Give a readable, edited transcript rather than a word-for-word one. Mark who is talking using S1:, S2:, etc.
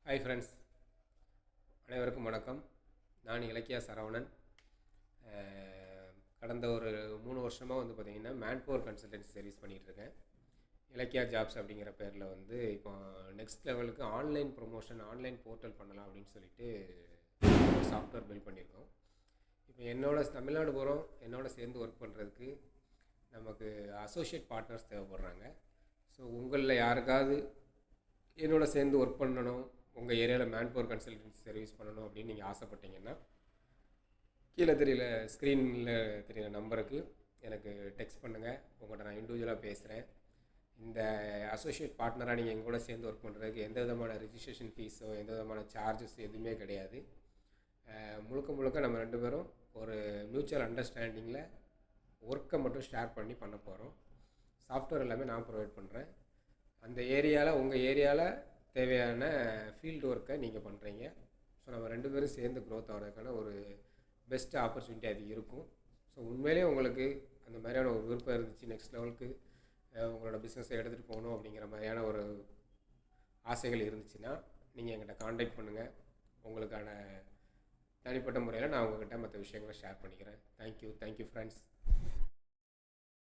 S1: Hi friends, அனைவருக்கும் வணக்கம். நான் இலக்கியா சரவணன். கடந்த ஒரு 3 வருஷமாக பார்த்திங்கன்னா மேன்பவர் கன்சல்டன்சி சர்வீஸ் பண்ணிகிட்ருக்கேன். இலக்கியா ஜாப்ஸ் அப்படிங்கிற பேரில் இப்போ நெக்ஸ்ட் லெவலுக்கு ஆன்லைன் ப்ரொமோஷன், ஆன்லைன் போர்ட்டல் பண்ணலாம் அப்படின்னு சொல்லிட்டு ஒரு சாஃப்ட்வேர் பில்ட் பண்ணியிருக்கோம். இப்போ தமிழ்நாடு போகிறோம் என்னோட சேர்ந்து ஒர்க் பண்ணுறதுக்கு நமக்கு அசோசியேட் பார்ட்னர்ஸ் தேவைப்படுறாங்க. ஸோ உங்களில் யாருக்காவது என்னோட சேர்ந்து ஒர்க் பண்ணணும், உங்கள் ஏரியாவில் மேன்பவர் கன்சல்டன்சி சர்வீஸ் பண்ணணும் அப்படின்னு நீங்கள் ஆசைப்பட்டீங்கன்னா கீழே தெரியல ஸ்க்ரீனில் தெரியிற நம்பருக்கு எனக்கு டெக்ஸ்ட் பண்ணுங்கள். உங்கள்கிட்ட நான் இண்டிவிஜுவலாக பேசுகிறேன். இந்த அசோசியேட் பார்ட்னராக நீங்கள் எங்கூட சேர்ந்து ஒர்க் பண்ணுறதுக்கு எந்த விதமான ரிஜிஸ்ட்ரேஷன் ஃபீஸோ எந்த விதமான சார்ஜஸ் எதுவுமே கிடையாது. முழுக்க முழுக்க நம்ம 2 பேரும் ஒரு மியூச்சுவல் அண்டர்ஸ்டாண்டிங்கில் ஒர்க்கை மட்டும் ஷேர் பண்ண போகிறோம். சாஃப்ட்வேர் எல்லாமே நான் ப்ரொவைட் பண்ணுறேன். அந்த ஏரியாவில் உங்கள் ஏரியாவில் தேவையான ஃபீல்டு ஒர்க்கை நீங்கள் பண்ணுறீங்க. ஸோ நம்ம 2 பேரும் சேர்ந்து க்ரோத் ஆகிறதுக்கான ஒரு பெஸ்ட் ஆப்பர்ச்சுனிட்டி அது இருக்கும். ஸோ உண்மையிலே உங்களுக்கு அந்த மாதிரியான ஒரு விருப்பம் இருந்துச்சு, நெக்ஸ்ட் லெவலுக்கு உங்களோட பிஸ்னஸை எடுத்துகிட்டு போகணும் அப்படிங்கிற மாதிரியான ஒரு ஆசைகள் இருந்துச்சுன்னா நீங்கள் எங்கிட்ட காண்டாக்ட் பண்ணுங்கள். உங்களுக்கான தனிப்பட்ட முறையில் நான் உங்கள்கிட்ட மற்ற விஷயங்களை ஷேர் பண்ணிக்கிறேன். Thank you friends.